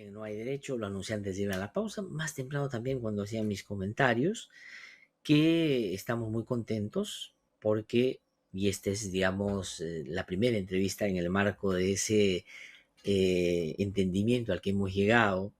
Bien, no hay derecho, lo anuncié antes de ir a la pausa, más temprano también cuando hacía mis comentarios, que estamos muy contentos porque, y esta es, digamos, la primera entrevista en el marco de ese entendimiento al que hemos llegado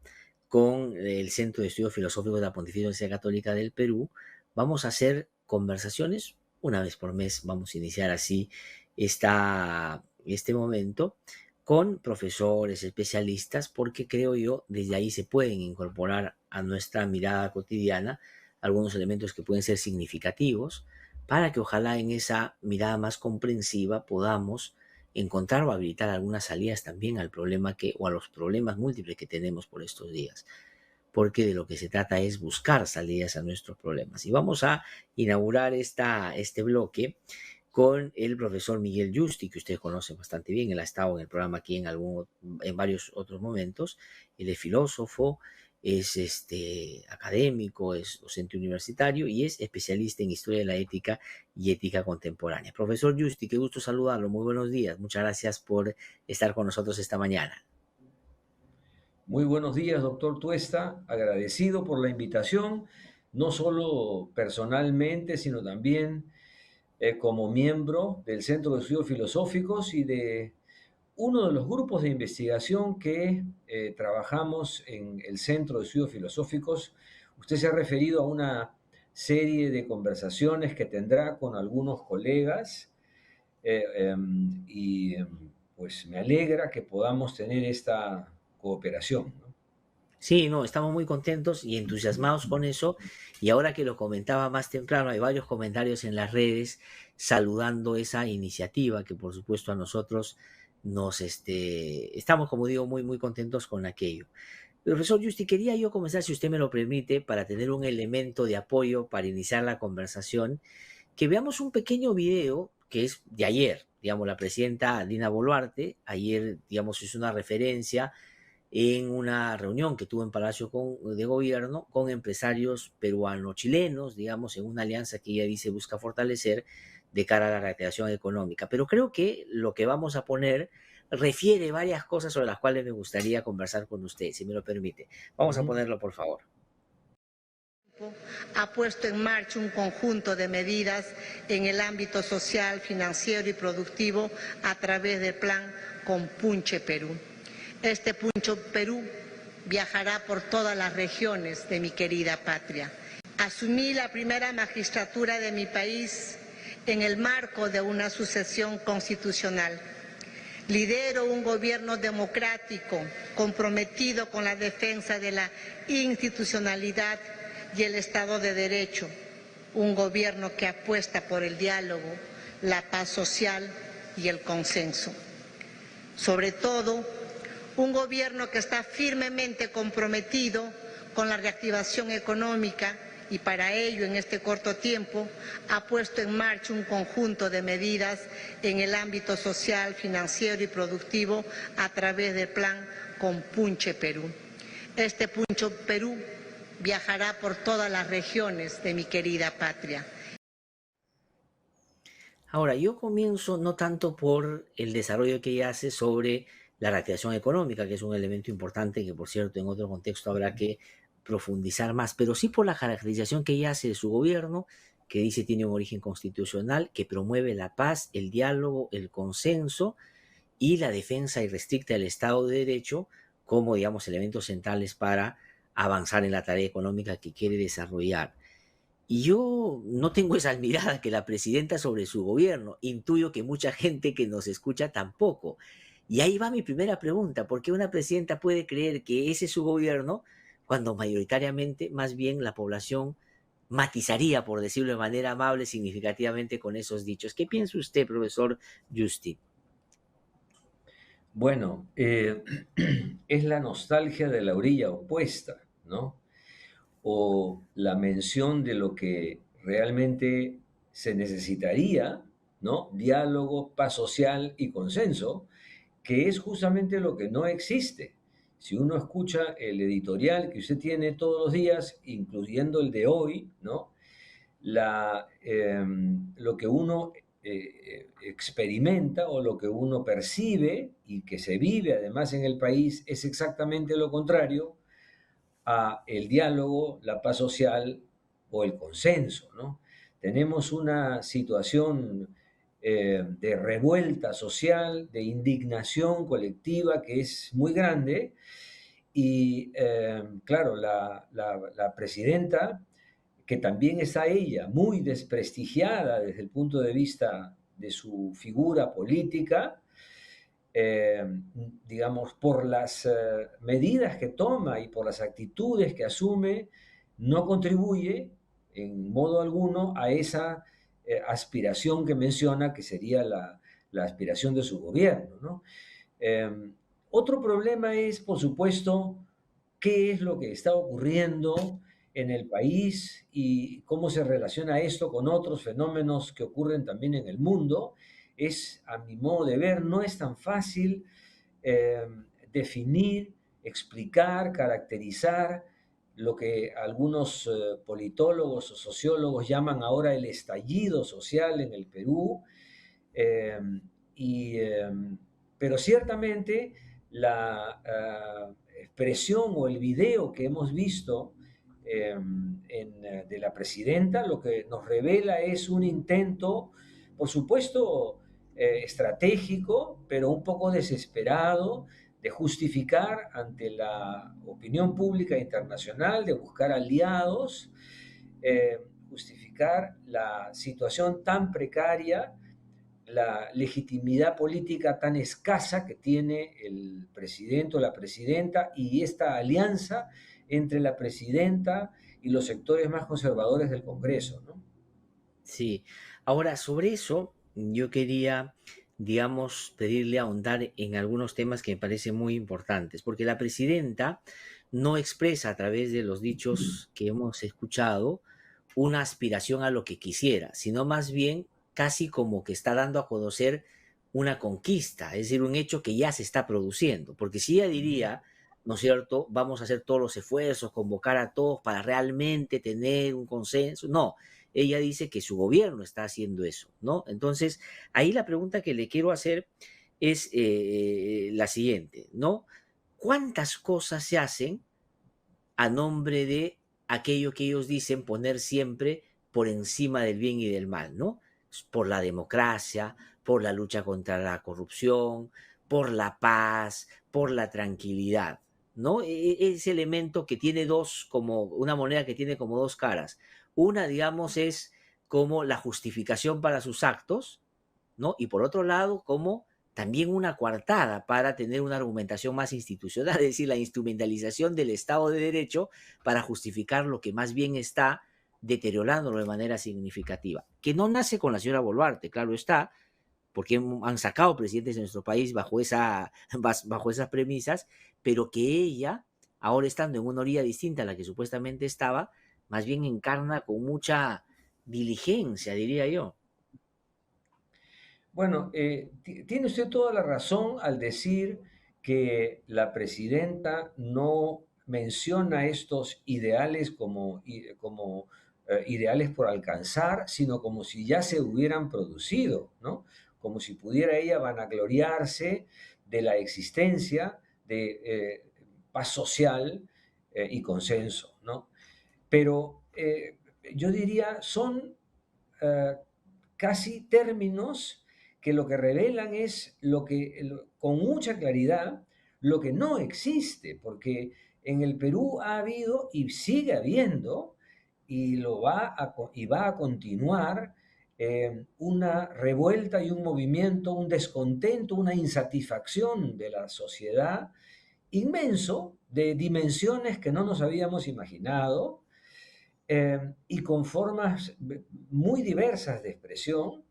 con el Centro de Estudios Filosóficos de la Pontificia Universidad Católica del Perú. Vamos a hacer conversaciones una vez por mes, vamos a iniciar así este momento con profesores, especialistas, porque creo yo desde ahí se pueden incorporar a nuestra mirada cotidiana algunos elementos que pueden ser significativos para que ojalá en esa mirada más comprensiva podamos encontrar o habilitar algunas salidas también al problema o a los problemas múltiples que tenemos por estos días, porque de lo que se trata es buscar salidas a nuestros problemas. Y vamos a inaugurar este bloque con el profesor Miguel Yusti, que usted conoce bastante bien. Él ha estado en el programa aquí en varios otros momentos. Él es filósofo, es académico, es docente universitario y es especialista en historia de la ética y ética contemporánea. Profesor Yusti, qué gusto saludarlo. Muy buenos días. Muchas gracias por estar con nosotros esta mañana. Muy buenos días, doctor Tuesta. Agradecido por la invitación, no solo personalmente, sino también como miembro del Centro de Estudios Filosóficos y de uno de los grupos de investigación que trabajamos en el Centro de Estudios Filosóficos. Usted se ha referido a una serie de conversaciones que tendrá con algunos colegas pues me alegra que podamos tener esta cooperación, ¿no? Sí, no, estamos muy contentos y entusiasmados con eso. Y ahora que lo comentaba más temprano, hay varios comentarios en las redes saludando esa iniciativa que por supuesto a nosotros estamos, como digo, muy contentos con aquello. Profesor Justi, quería yo comenzar, si usted me lo permite, para tener un elemento de apoyo para iniciar la conversación, que veamos un pequeño video que es de ayer. Digamos, la presidenta Dina Boluarte, ayer, digamos, hizo una referencia en una reunión que tuvo en Palacio de Gobierno con empresarios peruano-chilenos, digamos, en una alianza que ella dice busca fortalecer de cara a la reactivación económica. Pero creo que lo que vamos a poner refiere varias cosas sobre las cuales me gustaría conversar con usted, si me lo permite. Vamos a ponerlo, por favor. Ha puesto en marcha un conjunto de medidas en el ámbito social, financiero y productivo a través del plan Compunche Perú. Este Puncho Perú viajará por todas las regiones de mi querida patria. Asumí la primera magistratura de mi país en el marco de una sucesión constitucional. Lidero un gobierno democrático comprometido con la defensa de la institucionalidad y el Estado de Derecho, un gobierno que apuesta por el diálogo, la paz social y el consenso. Sobre todo, un gobierno que está firmemente comprometido con la reactivación económica y para ello, en este corto tiempo, ha puesto en marcha un conjunto de medidas en el ámbito social, financiero y productivo a través del plan Compunche Perú. Este Puncho Perú viajará por todas las regiones de mi querida patria. Ahora, yo comienzo no tanto por el desarrollo que ella hace sobre la reactivación económica, que es un elemento importante que, por cierto, en otro contexto habrá que profundizar más, pero sí por la caracterización que ella hace de su gobierno, que dice tiene un origen constitucional, que promueve la paz, el diálogo, el consenso y la defensa irrestricta del Estado de Derecho como, digamos, elementos centrales para avanzar en la tarea económica que quiere desarrollar. Y yo no tengo esa mirada que la presidenta sobre su gobierno. Intuyo que mucha gente que nos escucha tampoco. Y ahí va mi primera pregunta. ¿Por qué una presidenta puede creer que ese es su gobierno cuando mayoritariamente, más bien, la población matizaría, por decirlo de manera amable, significativamente con esos dichos? ¿Qué piensa usted, profesor Justi? Bueno, es la nostalgia de la orilla opuesta, ¿no? O la mención de lo que realmente se necesitaría, ¿no? Diálogo, paz social y consenso, que es justamente lo que no existe. Si uno escucha el editorial que usted tiene todos los días, incluyendo el de hoy, ¿no? Lo que uno experimenta o lo que uno percibe y que se vive además en el país es exactamente lo contrario a el diálogo, la paz social o el consenso, ¿no? Tenemos una situación de revuelta social, de indignación colectiva que es muy grande y claro, la presidenta, que también está ella muy desprestigiada desde el punto de vista de su figura política, eh, digamos, por las medidas que toma y por las actitudes que asume, no contribuye en modo alguno a esa aspiración que menciona, que sería la aspiración de su gobierno, ¿no? Otro problema es, por supuesto, qué es lo que está ocurriendo en el país y cómo se relaciona esto con otros fenómenos que ocurren también en el mundo. Es, a mi modo de ver, no es tan fácil eh, definir, explicar, caracterizar lo que algunos politólogos o sociólogos llaman ahora el estallido social en el Perú. Eh, y, pero ciertamente la expresión o el video que hemos visto de la presidenta lo que nos revela es un intento, por supuesto, estratégico, pero un poco desesperado, de justificar ante la opinión pública internacional, de buscar aliados, justificar la situación tan precaria, la legitimidad política tan escasa que tiene el presidente o la presidenta y esta alianza entre la presidenta y los sectores más conservadores del Congreso, ¿no? Sí. Ahora, sobre eso, yo quería, digamos, pedirle ahondar en algunos temas que me parecen muy importantes, porque la presidenta no expresa a través de los dichos que hemos escuchado una aspiración a lo que quisiera, sino más bien casi como que está dando a conocer una conquista, es decir, un hecho que ya se está produciendo, porque si ella diría, ¿no es cierto?, vamos a hacer todos los esfuerzos, convocar a todos para realmente tener un consenso, no, ella dice que su gobierno está haciendo eso, ¿no? Entonces, ahí la pregunta que le quiero hacer es la siguiente, ¿no? ¿Cuántas cosas se hacen a nombre de aquello que ellos dicen poner siempre por encima del bien y del mal, ¿no? Por la democracia, por la lucha contra la corrupción, por la paz, por la tranquilidad, ¿no? Ese elemento que tiene dos, como una moneda que tiene como dos caras. Una, digamos, es como la justificación para sus actos, ¿no? Y por otro lado, como también una coartada para tener una argumentación más institucional, es decir, la instrumentalización del Estado de Derecho para justificar lo que más bien está deteriorándolo de manera significativa, que no nace con la señora Boluarte, claro está, porque han sacado presidentes de nuestro país bajo esas premisas, pero que ella, ahora estando en una orilla distinta a la que supuestamente estaba, más bien encarna con mucha diligencia, diría yo. Bueno, tiene usted toda la razón al decir que la presidenta no menciona estos ideales como ideales por alcanzar, sino como si ya se hubieran producido, ¿no? Como si pudiera ella vanagloriarse de la existencia de paz social y consenso, ¿no? Pero yo diría, son eh, casi términos que lo que revelan es con mucha claridad lo que no existe, porque en el Perú ha habido y sigue habiendo y va a continuar una revuelta y un movimiento, un descontento, una insatisfacción de la sociedad inmenso, de dimensiones que no nos habíamos imaginado, y con formas muy diversas de expresión,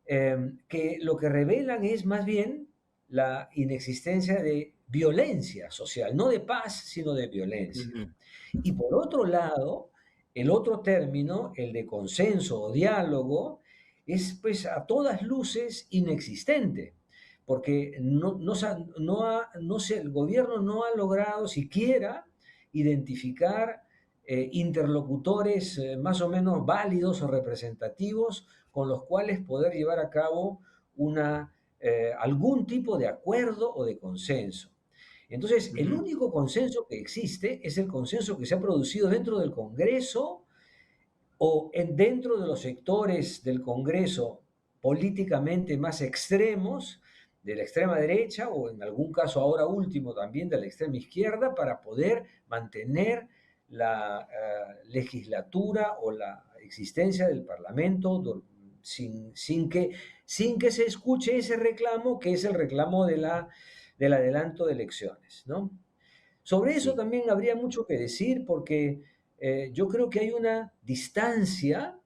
que lo que revelan es más bien la inexistencia de violencia social, no de paz, sino de violencia. Ujú. Y por otro lado, el otro término, el de consenso o diálogo, es pues a todas luces inexistente, porque el gobierno no ha logrado siquiera identificar interlocutores más o menos válidos o representativos con los cuales poder llevar a cabo algún tipo de acuerdo o de consenso. Entonces, el único consenso que existe es el consenso que se ha producido dentro del Congreso o dentro de los sectores del Congreso políticamente más extremos, de la extrema derecha o en algún caso ahora último también de la extrema izquierda, para poder mantener la legislatura o la existencia del Parlamento sin que se escuche ese reclamo, que es el reclamo del adelanto de elecciones, ¿no? Sobre eso Sí. también habría mucho que decir porque yo creo que hay una distancia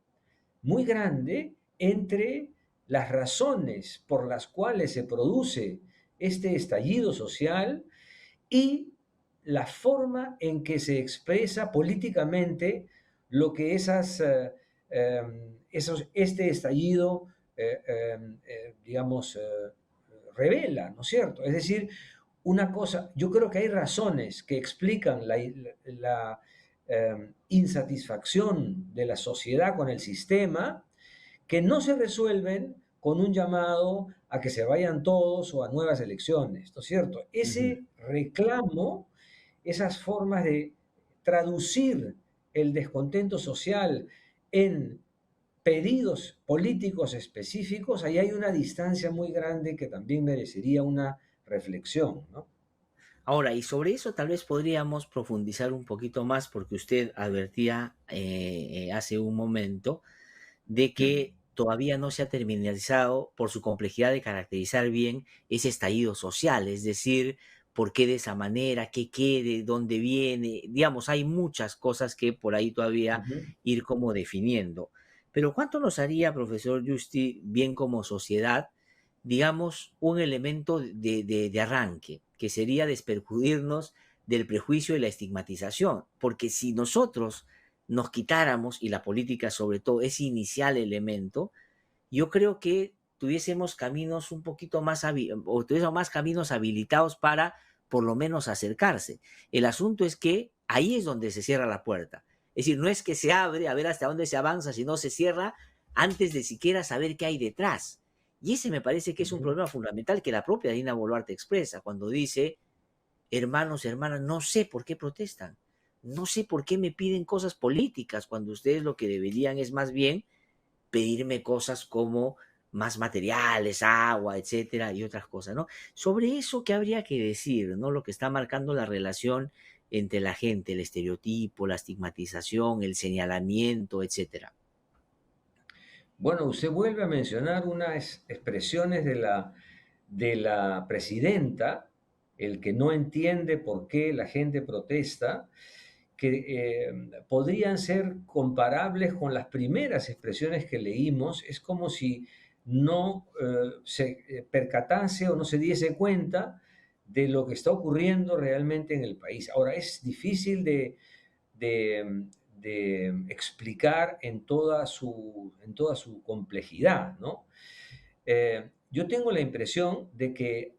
muy grande entre las razones por las cuales se produce este estallido social y la forma en que se expresa políticamente lo que este estallido, digamos, revela, ¿no es cierto? Es decir, una cosa, yo creo que hay razones que explican la insatisfacción de la sociedad con el sistema que no se resuelven con un llamado a que se vayan todos o a nuevas elecciones, ¿no es cierto? Ujú. Ese reclamo, esas formas de traducir el descontento social en pedidos políticos específicos, ahí hay una distancia muy grande que también merecería una reflexión, ¿no? Ahora, y sobre eso tal vez podríamos profundizar un poquito más porque usted advertía hace un momento de que todavía no se ha terminalizado por su complejidad de caracterizar bien ese estallido social, es decir, por qué de esa manera, qué quiere, dónde viene, digamos, hay muchas cosas que por ahí todavía Ujú. ir como definiendo. Pero ¿cuánto nos haría, profesor Justi, bien como sociedad, digamos, un elemento de arranque, que sería desperjudirnos del prejuicio y la estigmatización? Porque si nosotros nos quitáramos, y la política sobre todo, ese inicial elemento, yo creo que tuviésemos caminos un poquito más, o tuviésemos más caminos habilitados para por lo menos acercarse. El asunto es que ahí es donde se cierra la puerta. Es decir, no es que se abre a ver hasta dónde se avanza, sino se cierra antes de siquiera saber qué hay detrás. Y ese me parece que es un Ujú. problema fundamental que la propia Dina Boluarte expresa cuando dice, hermanos, hermanas, no sé por qué protestan, no sé por qué me piden cosas políticas cuando ustedes lo que deberían es más bien pedirme cosas como más materiales, agua, etcétera, y otras cosas, ¿no? Sobre eso, ¿qué habría que decir, ¿no? Lo que está marcando la relación entre la gente, el estereotipo, la estigmatización, el señalamiento, etcétera. Bueno, usted vuelve a mencionar unas expresiones de la presidenta, el que no entiende por qué la gente protesta, que podrían ser comparables con las primeras expresiones que leímos. Es como si no se percatase o no se diese cuenta de lo que está ocurriendo realmente en el país. Ahora, es difícil de, de explicar en toda su complejidad, ¿no? Yo tengo la impresión de que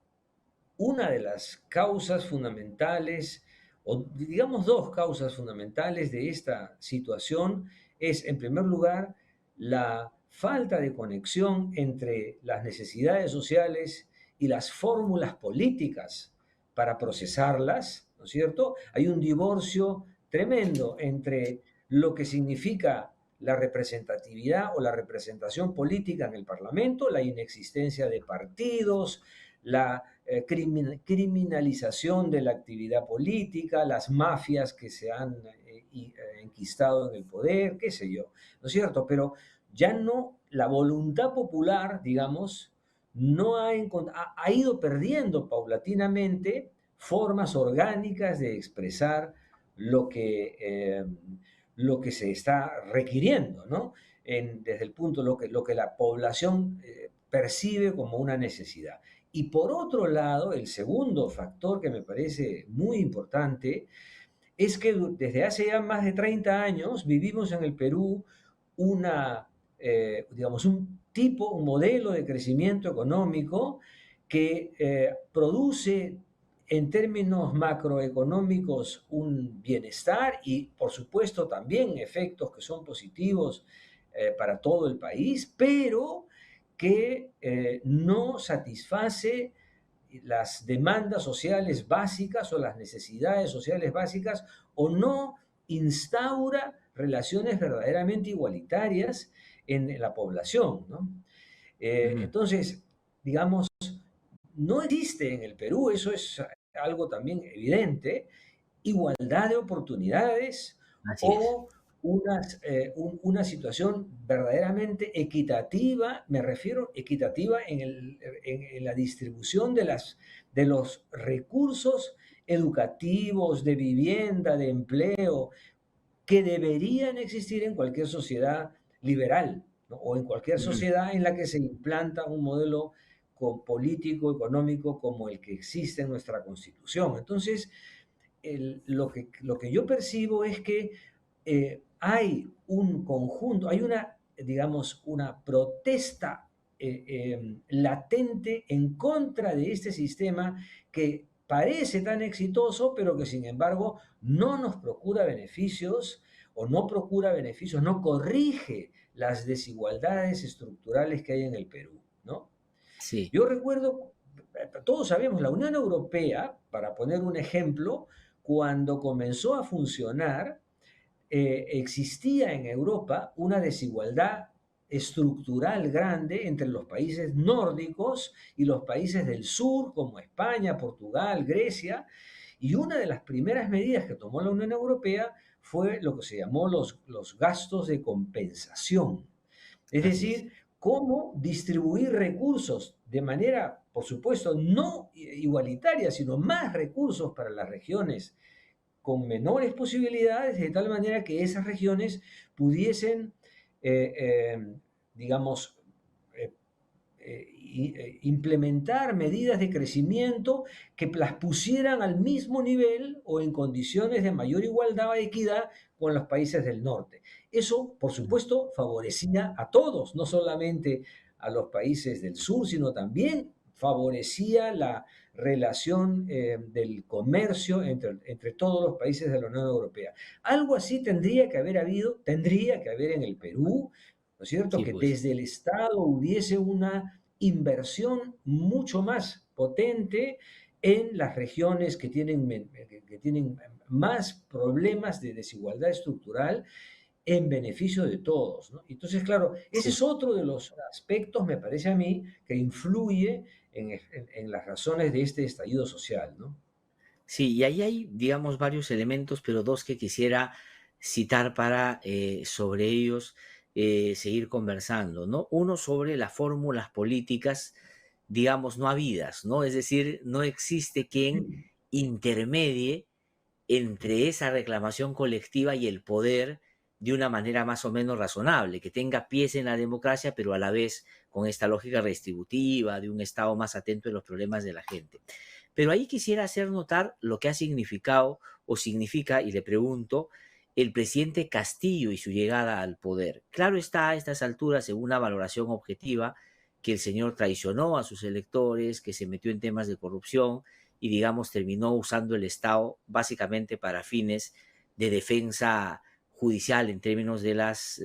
una de las causas fundamentales, o digamos dos causas fundamentales de esta situación, es, en primer lugar, la falta de conexión entre las necesidades sociales y las fórmulas políticas para procesarlas, ¿no es cierto? Hay un divorcio tremendo entre lo que significa la representatividad o la representación política en el Parlamento, la inexistencia de partidos, la criminalización de la actividad política, las mafias que se han enquistado en el poder, qué sé yo, ¿no es cierto? Pero ya no, la voluntad popular, digamos, no ha ido perdiendo paulatinamente formas orgánicas de expresar lo que, eh, lo que se está requiriendo, ¿no? Desde el punto lo que la población percibe como una necesidad. Y por otro lado, el segundo factor que me parece muy importante es que desde hace ya más de 30 años vivimos en el Perú digamos, un modelo de crecimiento económico que produce en términos macroeconómicos un bienestar y, por supuesto, también efectos que son positivos para todo el país, pero que no satisface las demandas sociales básicas o las necesidades sociales básicas, o no instaura relaciones verdaderamente igualitarias en la población, ¿no? Ujú. Entonces, digamos, no existe en el Perú, eso es algo también evidente, igualdad de oportunidades Así es. o una situación verdaderamente equitativa, me refiero equitativa en la distribución de los recursos educativos, de vivienda, de empleo, que deberían existir en cualquier sociedad liberal, ¿no? O en cualquier Ujú. sociedad en la que se implanta un modelo político, económico como el que existe en nuestra Constitución. Entonces, lo que yo percibo es que hay un conjunto, hay una, digamos, una protesta latente en contra de este sistema que parece tan exitoso, pero que sin embargo no nos procura beneficios o no procura beneficios, no corrige las desigualdades estructurales que hay en el Perú, ¿no? Sí. Yo recuerdo, todos sabemos, la Unión Europea, para poner un ejemplo, cuando comenzó a funcionar, existía en Europa una desigualdad estructural grande entre los países nórdicos y los países del sur, como España, Portugal, Grecia, y una de las primeras medidas que tomó la Unión Europea fue lo que se llamó los gastos de compensación. Es Así es. decir, cómo distribuir recursos de manera, por supuesto, no igualitaria, sino más recursos para las regiones con menores posibilidades, de tal manera que esas regiones pudiesen, eh, eh, digamos, eh, implementar medidas de crecimiento que las pusieran al mismo nivel o en condiciones de mayor igualdad e equidad con los países del norte. Eso, por Mm. supuesto, favorecía a todos, no solamente a los países del sur, sino también favorecía la relación del comercio entre todos los países de la Unión Europea. Algo así tendría que haber en el Perú, ¿no es cierto? Sí, Que pues. desde el Estado hubiese una inversión mucho más potente en las regiones que tienen más problemas de desigualdad estructural en beneficio de todos, ¿no? Entonces, claro, ese Sí. es otro de los aspectos, me parece a mí, que influye en las razones de este estallido social, ¿no? Sí, y ahí hay, digamos, varios elementos, pero dos que quisiera citar para sobre ellos seguir conversando, ¿no? Uno sobre las fórmulas políticas, digamos, no habidas, ¿no? Es decir, no existe quien intermedie entre esa reclamación colectiva y el poder de una manera más o menos razonable, que tenga pies en la democracia, pero a la vez con esta lógica redistributiva de un Estado más atento a los problemas de la gente. Pero ahí quisiera hacer notar lo que ha significado o significa, y le pregunto, el presidente Castillo y su llegada al poder. Claro está a estas alturas, en una valoración objetiva, que el señor traicionó a sus electores, que se metió en temas de corrupción y, digamos, terminó usando el Estado básicamente para fines de defensa judicial en términos de las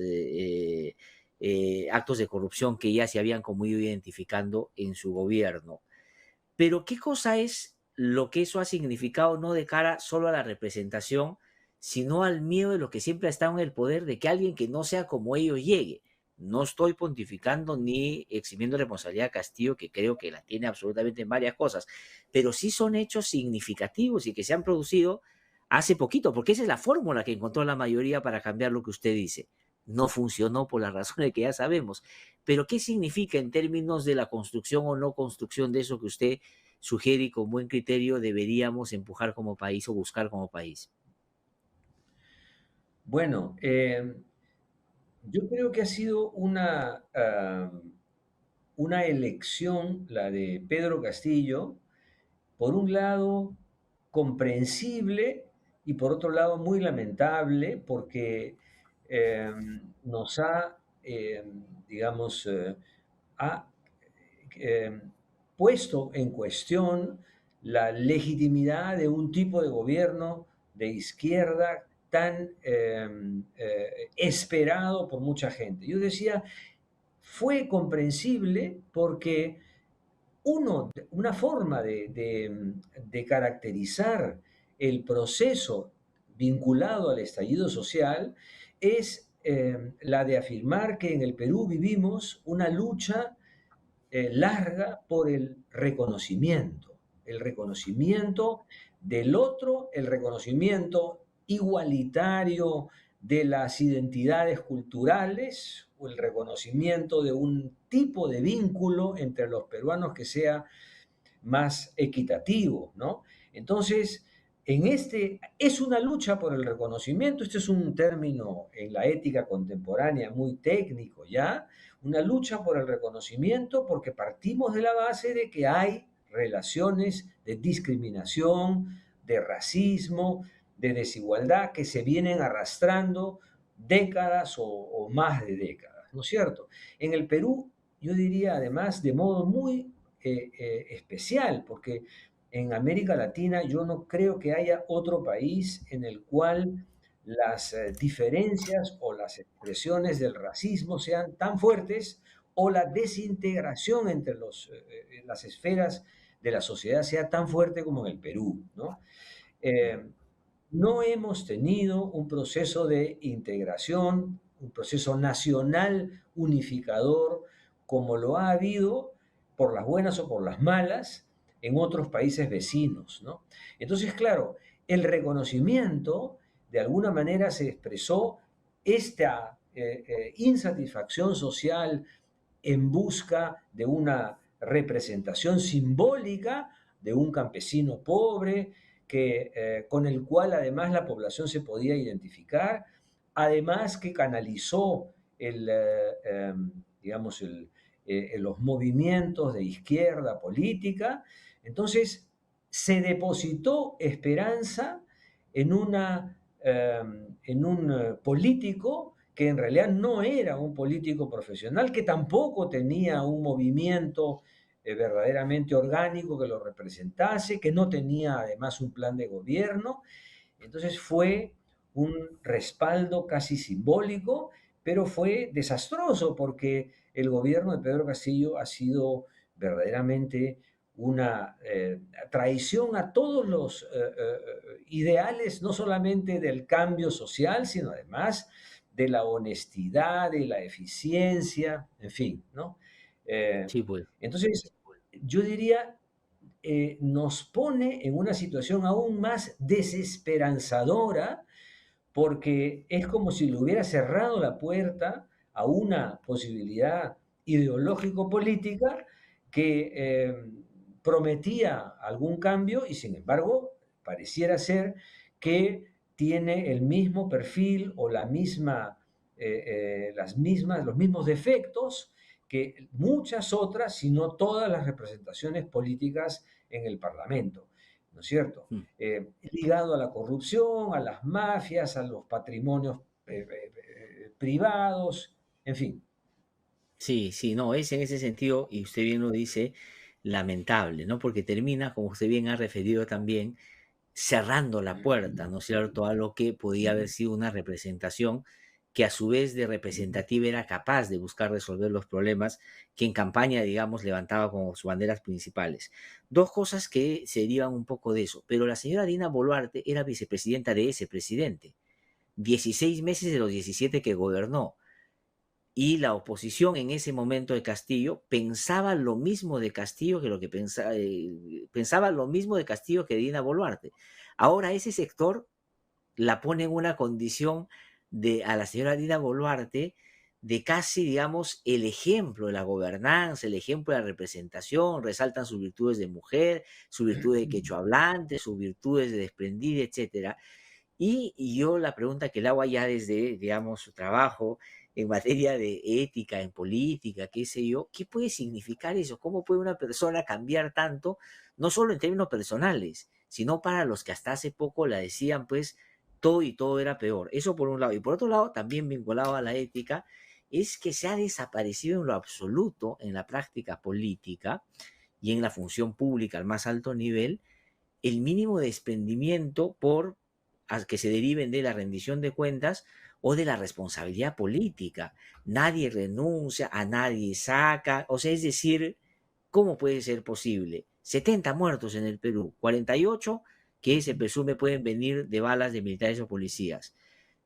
actos de corrupción que ya se habían como ido identificando en su gobierno. Pero ¿qué cosa es lo que eso ha significado no de cara solo a la representación, sino al miedo de lo que siempre ha estado en el poder de que alguien que no sea como ellos llegue? No estoy pontificando ni eximiendo responsabilidad a Castillo, que creo que la tiene absolutamente en varias cosas, pero sí son hechos significativos y que se han producido hace poquito, porque esa es la fórmula que encontró la mayoría para cambiar lo que usted dice. No funcionó por las razones que ya sabemos. Pero ¿qué significa en términos de la construcción o no construcción de eso que usted sugiere y con buen criterio deberíamos empujar como país o buscar como país? Bueno, yo creo que ha sido una elección, la de Pedro Castillo, por un lado comprensible y por otro lado muy lamentable porque eh, nos ha, digamos, ha eh, puesto en cuestión la legitimidad de un tipo de gobierno de izquierda tan esperado por mucha gente. Yo decía, fue comprensible porque una forma de caracterizar el proceso vinculado al estallido social es la de afirmar que en el Perú vivimos una lucha larga por el reconocimiento del otro, el reconocimiento igualitario de las identidades culturales o el reconocimiento de un tipo de vínculo entre los peruanos que sea más equitativo, ¿no? Entonces, es una lucha por el reconocimiento, este es un término en la ética contemporánea muy técnico, ¿ya? Una lucha por el reconocimiento porque partimos de la base de que hay relaciones de discriminación, de racismo, de desigualdad que se vienen arrastrando décadas o más de décadas, ¿no es cierto? En el Perú, yo diría además de modo muy especial, porque en América Latina yo no creo que haya otro país en el cual las diferencias o las expresiones del racismo sean tan fuertes o la desintegración entre las esferas de la sociedad sea tan fuerte como en el Perú, ¿no? Eh, no hemos tenido un proceso de integración, un proceso nacional unificador como lo ha habido, por las buenas o por las malas, en otros países vecinos, ¿no? Entonces, claro, el reconocimiento de alguna manera se expresó esta insatisfacción social en busca de una representación simbólica de un campesino pobre con el cual además la población se podía identificar, además que canalizó digamos, los movimientos de izquierda política. Entonces, se depositó esperanza en, en un político que en realidad no era un político profesional, que tampoco tenía un movimiento verdaderamente orgánico que lo representase, que no tenía además un plan de gobierno. Entonces fue un respaldo casi simbólico, pero fue desastroso porque el gobierno de Pedro Castillo ha sido verdaderamente una traición a todos los ideales, no solamente del cambio social, sino además de la honestidad, de la eficiencia, en fin, ¿no? Eh, Sí, pues. entonces, yo diría, nos pone en una situación aún más desesperanzadora porque es como si le hubiera cerrado la puerta a una posibilidad ideológico-política que prometía algún cambio y sin embargo pareciera ser que tiene el mismo perfil o los mismos defectos que muchas otras, si no todas las representaciones políticas en el Parlamento, ¿no es cierto? Mm. Ligado a la corrupción, a las mafias, a los patrimonios privados, en fin. Sí, sí, no, es en ese sentido, y usted bien lo dice, lamentable, ¿no? Porque termina, como usted bien ha referido también, cerrando la puerta, ¿no es cierto?, a lo que podía haber sido una representación que a su vez de representativa era capaz de buscar resolver los problemas que en campaña, digamos, levantaba como sus banderas principales. Dos cosas que se derivan un poco de eso, pero la señora Dina Boluarte era vicepresidenta de ese presidente, 16 meses de los 17 que gobernó. Y la oposición en ese momento de Castillo pensaba lo mismo de Castillo que lo que pensaba lo mismo de Castillo que de Dina Boluarte. Ahora ese sector la pone en una condición a la señora Dina Boluarte de casi, digamos, el ejemplo de la gobernanza, el ejemplo de la representación, resaltan sus virtudes de mujer, sus virtudes de quechua hablante, sus virtudes de desprendida, etcétera. Y yo la pregunta que le hago allá desde, digamos, su trabajo en materia de ética, en política, qué sé yo, ¿qué puede significar eso? ¿Cómo puede una persona cambiar tanto, no solo en términos personales, sino para los que hasta hace poco la decían, pues, todo y todo era peor? Eso por un lado. Y por otro lado, también vinculado a la ética, es que se ha desaparecido en lo absoluto en la práctica política y en la función pública al más alto nivel el mínimo desprendimiento por que se deriven de la rendición de cuentas o de la responsabilidad política. Nadie renuncia, a nadie saca, o sea, es decir, ¿cómo puede ser posible? 70 muertos en el Perú, 48 que se presume pueden venir de balas de militares o policías.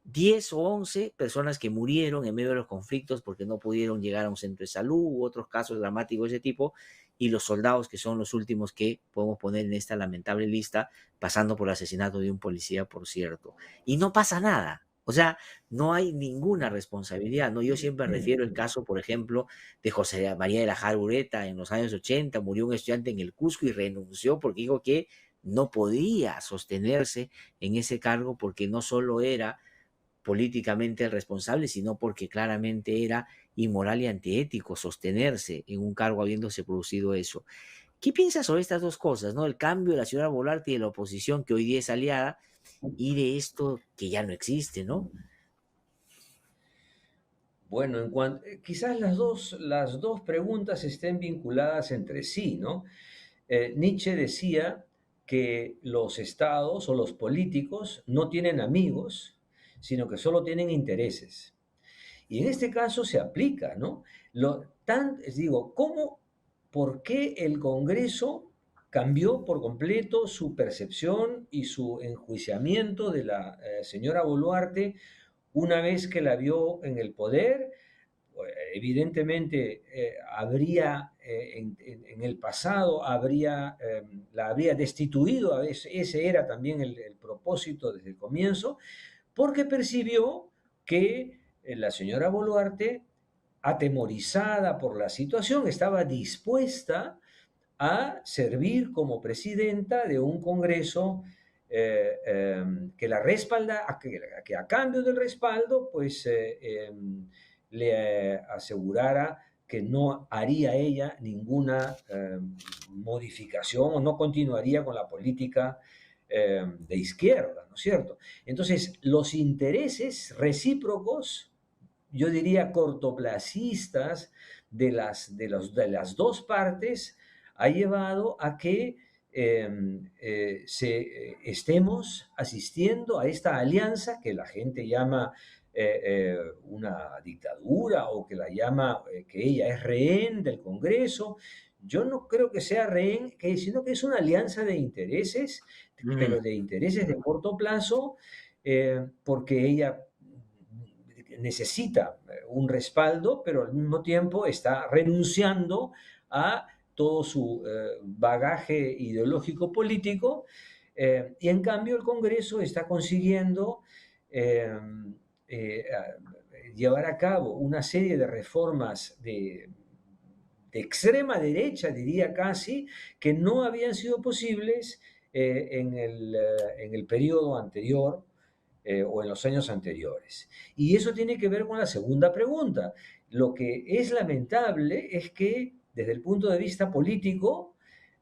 10 o 11 personas que murieron en medio de los conflictos porque no pudieron llegar a un centro de salud u otros casos dramáticos de ese tipo, y los soldados que son los últimos que podemos poner en esta lamentable lista, pasando por el asesinato de un policía, por cierto. Y no pasa nada. O sea, no hay ninguna responsabilidad, ¿no? Yo siempre refiero el caso, por ejemplo, de José María de la Jara Ureta en los años 80, murió un estudiante en el Cusco y renunció porque dijo que no podía sostenerse en ese cargo porque no solo era políticamente el responsable, sino porque claramente era inmoral y antiético sostenerse en un cargo habiéndose producido eso. ¿Qué piensas sobre estas dos cosas, no? El cambio de la señora Boluarte y de la oposición que hoy día es aliada y de esto que ya no existe, ¿no? Bueno, quizás las dos preguntas estén vinculadas entre sí, ¿no? Nietzsche decía que los estados o los políticos no tienen amigos, sino que solo tienen intereses. Y en este caso se aplica, ¿no? Digo, por qué el Congreso cambió por completo su percepción y su enjuiciamiento de la señora Boluarte una vez que la vio en el poder? Evidentemente en el pasado la habría destituido, ese era también el propósito desde el comienzo, porque percibió que la señora Boluarte, atemorizada por la situación, estaba dispuesta a servir como presidenta de un Congreso que la respalda, que a cambio del respaldo, pues le asegurara que no haría ella ninguna modificación o no continuaría con la política de izquierda, ¿no es cierto? Entonces, los intereses recíprocos, yo diría cortoplacistas de las dos partes, ha llevado a que estemos asistiendo a esta alianza que la gente llama una dictadura o que la llama que ella es rehén del Congreso. Yo no creo que sea rehén, sino que es una alianza de intereses, Mm, pero de intereses de corto plazo, porque ella necesita un respaldo, pero al mismo tiempo está renunciando a todo su bagaje ideológico político, y en cambio el Congreso está consiguiendo eh, eh, llevar a cabo una serie de reformas de extrema derecha, diría casi, que no habían sido posibles en el periodo anterior o en los años anteriores. Y eso tiene que ver con la segunda pregunta. Lo que es lamentable es que desde el punto de vista político,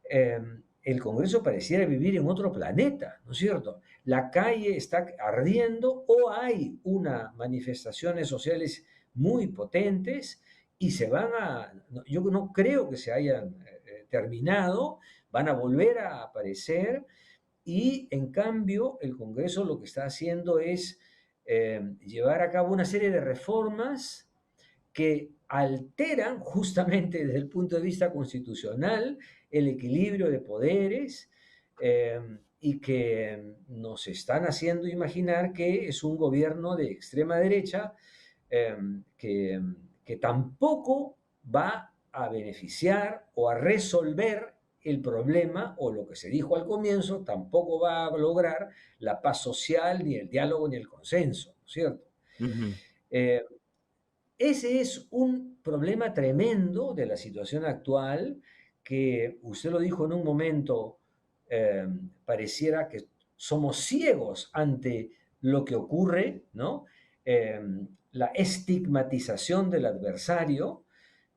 eh, el Congreso pareciera vivir en otro planeta, ¿no es cierto? La calle está ardiendo o hay unas manifestaciones sociales muy potentes y yo no creo que se hayan terminado, van a volver a aparecer, y en cambio el Congreso lo que está haciendo es llevar a cabo una serie de reformas que alteran justamente desde el punto de vista constitucional el equilibrio de poderes, y que nos están haciendo imaginar que es un gobierno de extrema derecha, eh, que, que tampoco va a beneficiar o a resolver el problema, o lo que se dijo al comienzo, tampoco va a lograr la paz social, ni el diálogo, ni el consenso, ¿no es cierto? ujú. Eh, Ese es un problema tremendo de la situación actual, que usted lo dijo en un momento, eh, pareciera que somos ciegos ante lo que ocurre, ¿no? Eh, la estigmatización del adversario,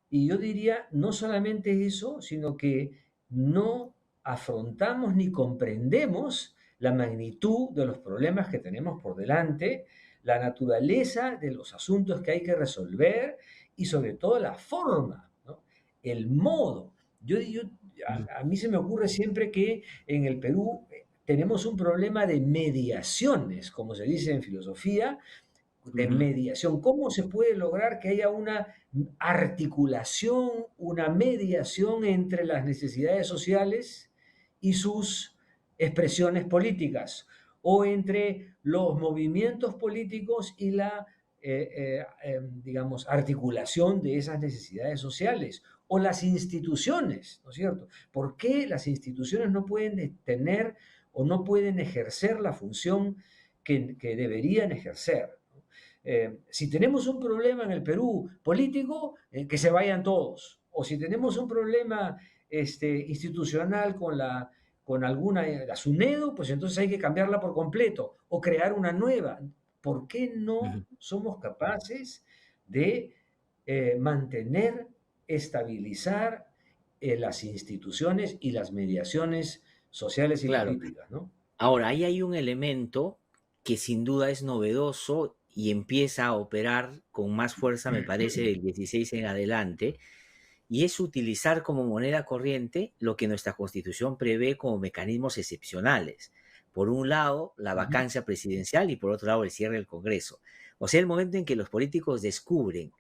y yo diría no solamente eso, sino que no afrontamos ni comprendemos la magnitud de los problemas que tenemos por delante, la naturaleza de los asuntos que hay que resolver y sobre todo la forma, ¿no? El modo. A mí se me ocurre siempre que en el Perú tenemos un problema de mediaciones, como se dice en filosofía, de mediación. ¿Cómo se puede lograr que haya una articulación, una mediación entre las necesidades sociales y sus expresiones políticas, o entre los movimientos políticos y la, digamos, articulación de esas necesidades sociales, o las instituciones, ¿no es cierto? ¿Por qué las instituciones no pueden tener o no pueden ejercer la función que deberían ejercer? Si tenemos un problema en el Perú político, que se vayan todos. O si tenemos un problema institucional con alguna, la SUNEDO, pues entonces hay que cambiarla por completo o crear una nueva. ¿Por qué no somos capaces de mantener, estabilizar las instituciones y las mediaciones sociales y Claro. políticas, ¿no? Ahora, ahí hay un elemento que sin duda es novedoso y empieza a operar con más fuerza, me parece, del 16 en adelante, y es utilizar como moneda corriente lo que nuestra Constitución prevé como mecanismos excepcionales. Por un lado, la vacancia presidencial y por otro lado, el cierre del Congreso. O sea, el momento en que los políticos descubren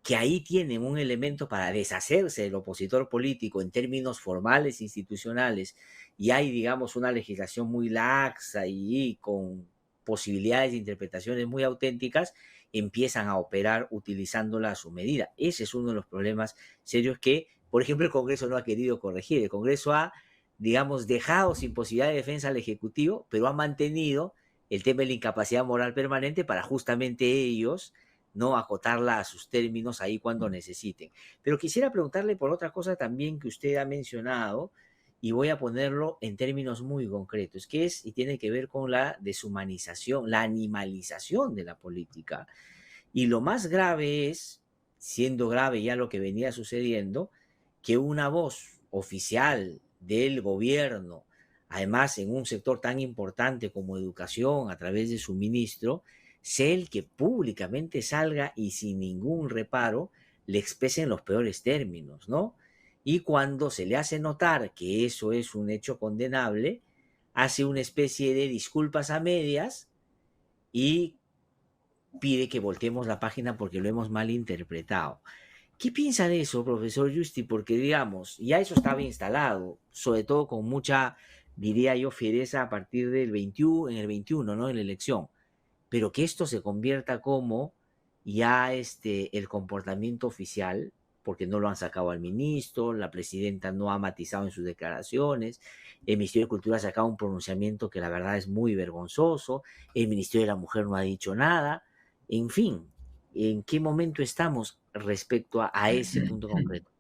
que ahí tienen un elemento para deshacerse del opositor político en términos formales e institucionales, y hay, digamos, una legislación muy laxa y con posibilidades de interpretaciones muy auténticas, empiezan a operar utilizándola a su medida. Ese es uno de los problemas serios que, por ejemplo, el Congreso no ha querido corregir. El Congreso ha, digamos, dejado sin posibilidad de defensa al Ejecutivo, pero ha mantenido el tema de la incapacidad moral permanente para justamente ellos no acotarla a sus términos ahí cuando necesiten. Pero quisiera preguntarle por otra cosa también que usted ha mencionado, y voy a ponerlo en términos muy concretos, que es y tiene que ver con la deshumanización, la animalización de la política. Y lo más grave es, siendo grave ya lo que venía sucediendo, que una voz oficial del gobierno, además en un sector tan importante como educación, a través de su ministro, sea el que públicamente salga y sin ningún reparo le exprese en los peores términos, ¿no? Y cuando se le hace notar que eso es un hecho condenable, hace una especie de disculpas a medias y pide que volteemos la página porque lo hemos mal interpretado. ¿Qué piensa de eso, profesor Justi? Porque, digamos, ya eso estaba instalado, sobre todo con mucha, diría yo, fiereza a partir del 21, en el 21, ¿no? En la elección. Pero que esto se convierta como ya el comportamiento oficial, porque no lo han sacado al ministro, la presidenta no ha matizado en sus declaraciones, el Ministerio de Cultura ha sacado un pronunciamiento que la verdad es muy vergonzoso, el Ministerio de la Mujer no ha dicho nada, en fin, ¿en qué momento estamos respecto a ese punto concreto?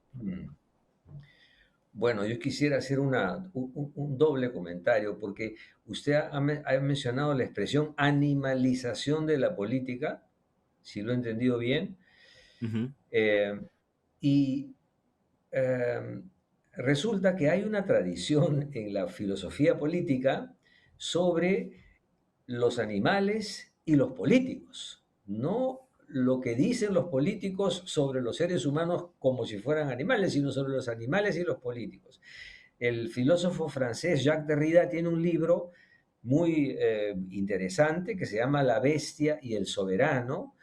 Bueno, yo quisiera hacer un doble comentario, porque usted ha mencionado la expresión animalización de la política, si lo he entendido bien, Ujú. eh, y eh, resulta que hay una tradición en la filosofía política sobre los animales y los políticos, no lo que dicen los políticos sobre los seres humanos como si fueran animales, sino sobre los animales y los políticos. El filósofo francés Jacques Derrida tiene un libro muy interesante que se llama La bestia y el soberano,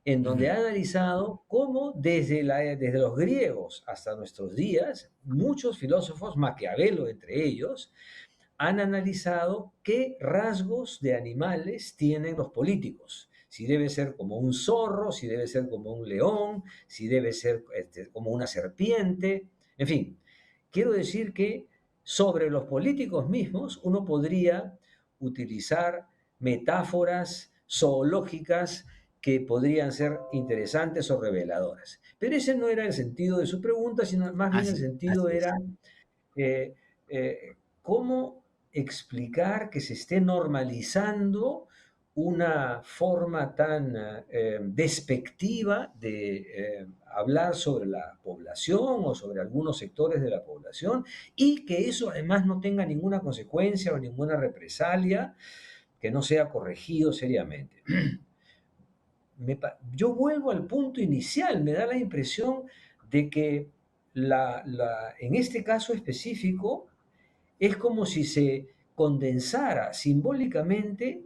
en donde Ujú. ha analizado cómo desde los griegos hasta nuestros días, muchos filósofos, Maquiavelo entre ellos, han analizado qué rasgos de animales tienen los políticos. Si debe ser como un zorro, si debe ser como un león, si debe ser como una serpiente, en fin. Quiero decir que sobre los políticos mismos uno podría utilizar metáforas zoológicas que podrían ser interesantes o reveladoras. Pero ese no era el sentido de su pregunta, sino más bien el sentido Así es. era eh, cómo explicar que se esté normalizando una forma tan despectiva de hablar sobre la población o sobre algunos sectores de la población, y que eso además no tenga ninguna consecuencia o ninguna represalia, que no sea corregido seriamente. Yo vuelvo al punto inicial, me da la impresión de que en este caso específico es como si se condensara simbólicamente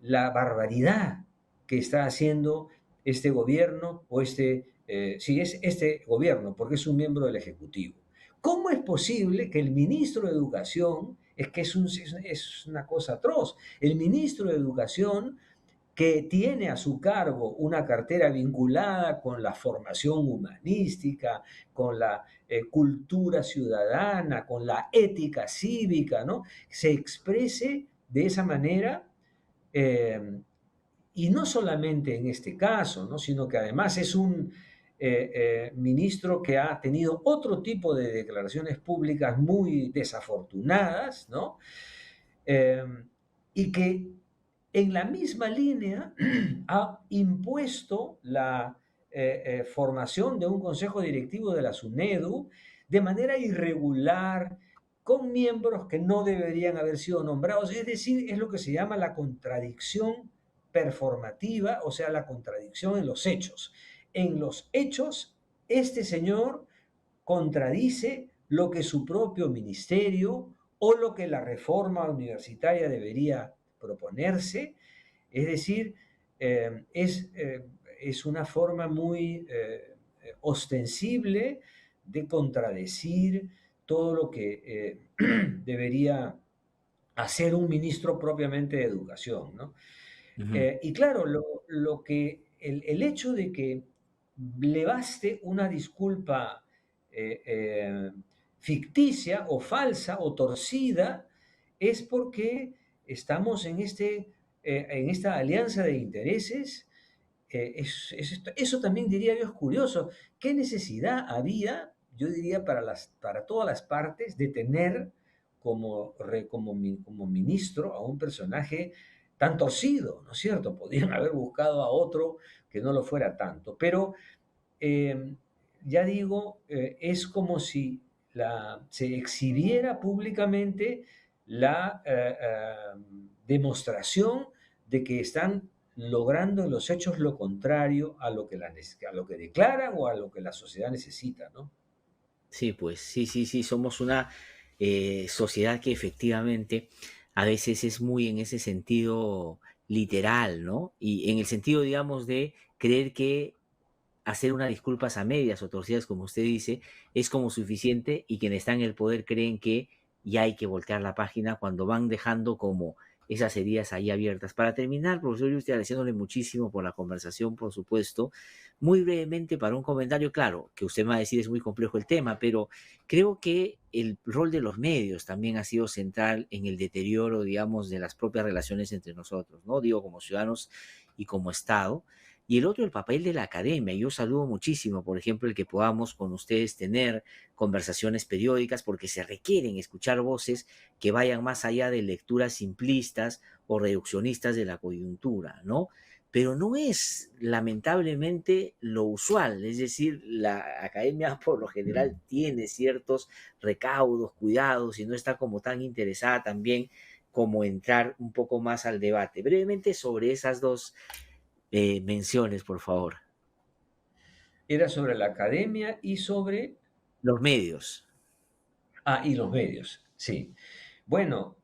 la barbaridad que está haciendo este gobierno, o sí, es este gobierno, porque es un miembro del Ejecutivo. ¿Cómo es posible que el ministro de Educación, es que es una cosa atroz, el ministro de Educación, que tiene a su cargo una cartera vinculada con la formación humanística, con la cultura ciudadana, con la ética cívica, ¿no? Se exprese de esa manera, eh, y no solamente en este caso, ¿no? Sino que además es un ministro que ha tenido otro tipo de declaraciones públicas muy desafortunadas, ¿no? Eh, y que en la misma línea ha impuesto la formación de un consejo directivo de la SUNEDU de manera irregular, con miembros que no deberían haber sido nombrados. Es decir, es lo que se llama la contradicción performativa, o sea, la contradicción en los hechos. En los hechos, este señor contradice lo que su propio ministerio o lo que la reforma universitaria debería proponerse. Es decir, es una forma muy ostensible de contradecir todo lo que debería hacer un ministro propiamente de educación, ¿no? Ujú. Y claro, el hecho de que le baste una disculpa eh, eh, ficticia o falsa o torcida es porque estamos en esta alianza de intereses. Eso también, diría yo, es curioso. ¿Qué necesidad había, yo diría, para todas las partes de tener como ministro a un personaje tan torcido? ¿No es cierto? Podían haber buscado a otro que no lo fuera tanto. Pero eh, ya digo, es como si se exhibiera públicamente la demostración de que están logrando en los hechos lo contrario a lo que declaran o a lo que la sociedad necesita, ¿no? Sí, pues sí, sí, sí, somos una sociedad que efectivamente a veces es muy en ese sentido literal, ¿no? Y en el sentido, digamos, de creer que hacer unas disculpas a medias o torcidas, como usted dice, es como suficiente y quienes están en el poder creen que ya hay que voltear la página cuando van dejando como esas heridas ahí abiertas. Para terminar, profesor, yo estoy agradeciéndole muchísimo por la conversación, por supuesto. Muy brevemente, para un comentario, claro, que usted me va a decir es muy complejo el tema, pero creo que el rol de los medios también ha sido central en el deterioro, digamos, de las propias relaciones entre nosotros, ¿no? Digo, como ciudadanos y como Estado. Y el otro, el papel de la academia. Yo saludo muchísimo, por ejemplo, el que podamos con ustedes tener conversaciones periódicas, porque se requieren escuchar voces que vayan más allá de lecturas simplistas o reduccionistas de la coyuntura, ¿no? Pero no es lamentablemente lo usual, es decir, la academia por lo general Mm. tiene ciertos recaudos, cuidados y no está como tan interesada también como entrar un poco más al debate. Brevemente sobre esas dos menciones, por favor. Era sobre la academia y sobre... Los medios. Ah, y los medios, sí. Bueno,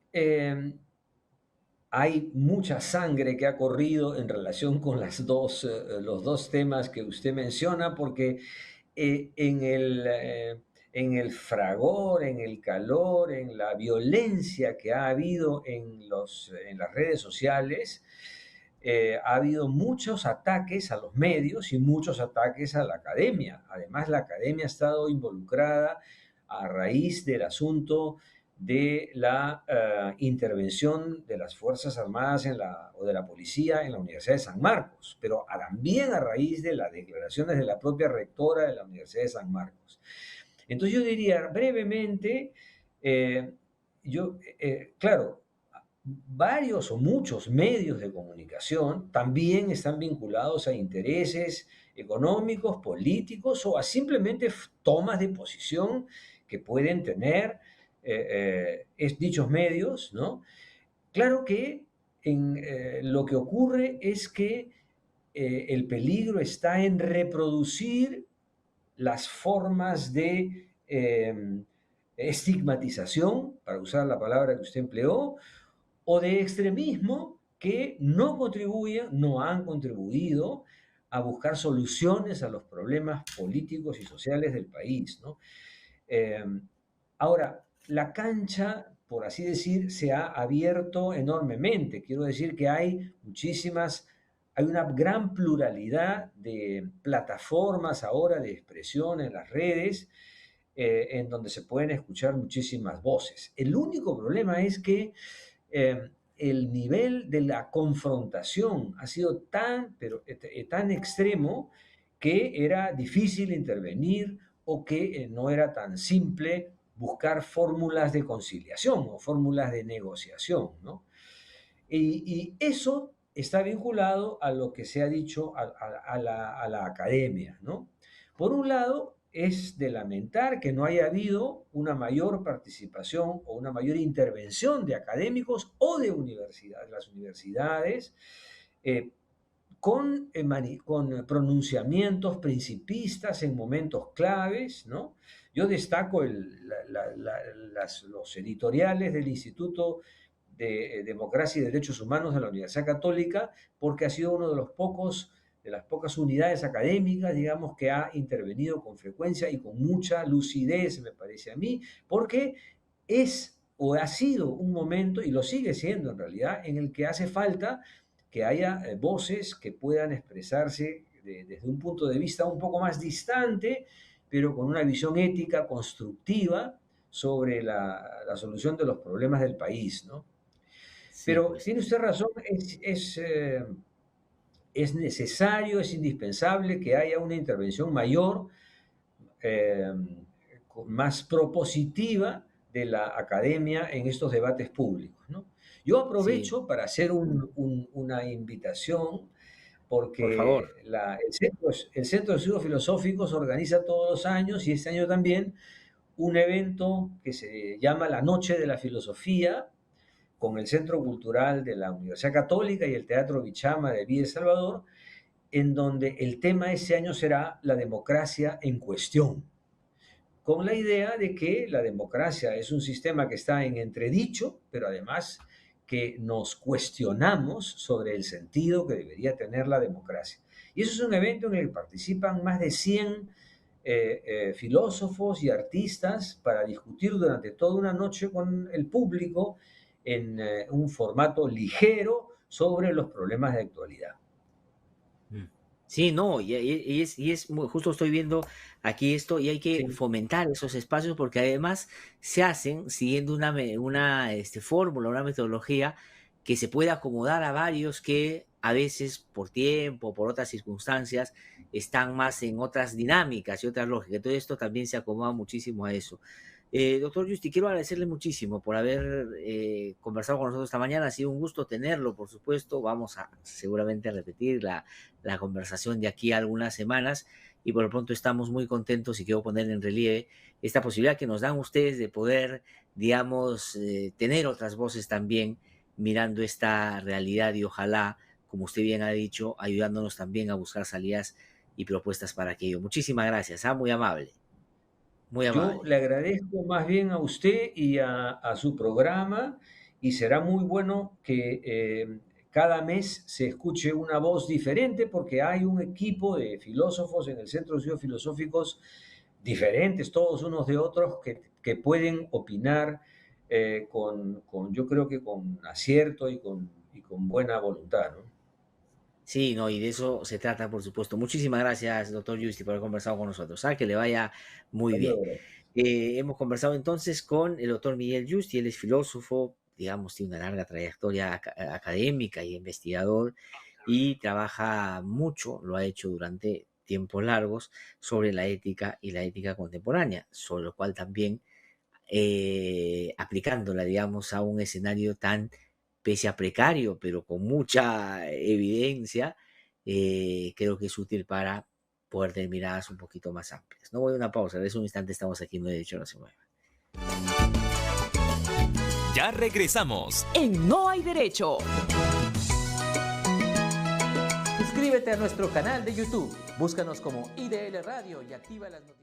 hay mucha sangre que ha corrido en relación con los dos temas que usted menciona, porque eh, en el, eh, en el fragor, en el calor, en la violencia que ha habido en las redes sociales, ha habido muchos ataques a los medios y muchos ataques a la academia. Además, la academia ha estado involucrada a raíz del asunto de la intervención de las Fuerzas Armadas o de la policía en la Universidad de San Marcos, pero también a raíz de las declaraciones de la propia rectora de la Universidad de San Marcos. Entonces yo diría brevemente, eh, claro, varios o muchos medios de comunicación también están vinculados a intereses económicos, políticos o a simplemente tomas de posición que pueden tener dichos medios, ¿no? Claro que lo que ocurre es que el peligro está en reproducir las formas de estigmatización, para usar la palabra que usted empleó, o de extremismo que no contribuyen, no han contribuido a buscar soluciones a los problemas políticos y sociales del país, ¿no? Eh, Ahora, la cancha, por así decir, se ha abierto enormemente. Quiero decir que hay una gran pluralidad de plataformas ahora de expresión en las redes, en donde se pueden escuchar muchísimas voces. El único problema es que el nivel de la confrontación ha sido tan extremo que era difícil intervenir o que no era tan simple buscar fórmulas de conciliación o fórmulas de negociación, ¿no? Y eso está vinculado a lo que se ha dicho a la academia, ¿no? Por un lado, es de lamentar que no haya habido una mayor participación o una mayor intervención de académicos o de las universidades, eh, con pronunciamientos principistas en momentos claves, ¿no? Yo destaco los editoriales del Instituto de Democracia y Derechos Humanos de la Universidad Católica, porque ha sido uno de las pocas unidades académicas, digamos, que ha intervenido con frecuencia y con mucha lucidez, me parece a mí, porque es o ha sido un momento, y lo sigue siendo en realidad, en el que hace falta que haya voces que puedan expresarse desde un punto de vista un poco más distante, pero con una visión ética constructiva sobre la solución de los problemas del país, ¿no? Sí, Pero pues. tiene usted razón, es necesario, es indispensable que haya una intervención mayor, eh, más propositiva de la academia en estos debates públicos, ¿no? Yo Sí, aprovecho para hacer una invitación por favor. porque el Centro de Estudios Filosóficos organiza todos los años y este año también un evento que se llama la Noche de la Filosofía con el Centro Cultural de la Universidad Católica y el Teatro Bichama de Villa El Salvador, en donde el tema ese año será la democracia en cuestión, con la idea de que la democracia es un sistema que está en entredicho, pero además que nos cuestionamos sobre el sentido que debería tener la democracia. Y eso es un evento en el que participan más de 100 filósofos y artistas para discutir durante toda una noche con el público en un formato ligero sobre los problemas de actualidad. Mm. Sí, no, justo estoy viendo aquí esto y hay que Sí, fomentar esos espacios porque además se hacen siguiendo una fórmula, una metodología que se puede acomodar a varios que a veces por tiempo, por otras circunstancias, están más en otras dinámicas y otras lógicas. Entonces esto también se acomoda muchísimo a eso. Doctor Justi, quiero agradecerle muchísimo por haber conversado con nosotros esta mañana. Ha sido un gusto tenerlo, por supuesto. Vamos a seguramente a repetir la conversación de aquí a algunas semanas y por lo pronto estamos muy contentos y quiero poner en relieve esta posibilidad que nos dan ustedes de poder, digamos, tener otras voces también mirando esta realidad y ojalá, como usted bien ha dicho, ayudándonos también a buscar salidas y propuestas para aquello. Muchísimas gracias, muy amable, muy yo amable. le agradezco más bien a usted y a su programa y será muy bueno que cada mes se escuche una voz diferente porque hay un equipo de filósofos en el Centro de Estudios Filosóficos diferentes, todos unos de otros, que pueden opinar yo creo que con acierto y con buena voluntad, ¿no? Sí, no, y de eso se trata, por supuesto. Muchísimas gracias, doctor Justi, por haber conversado con nosotros. Que le vaya muy Hasta bien. luego. Hemos conversado entonces con el doctor Miguel Justi, él es filósofo, digamos, tiene una larga trayectoria académica y investigador y trabaja mucho, lo ha hecho durante tiempos largos, sobre la ética y la ética contemporánea, sobre lo cual también aplicándola, digamos, a un escenario tan, pese a precario, pero con mucha evidencia, creo que es útil para poder tener miradas un poquito más amplias. No voy a una pausa, en un instante estamos aquí en No Hay Derecho a la Semana. Ya regresamos. En No hay derecho. Suscríbete a nuestro canal de YouTube. Búscanos como IDL Radio y activa las notificaciones.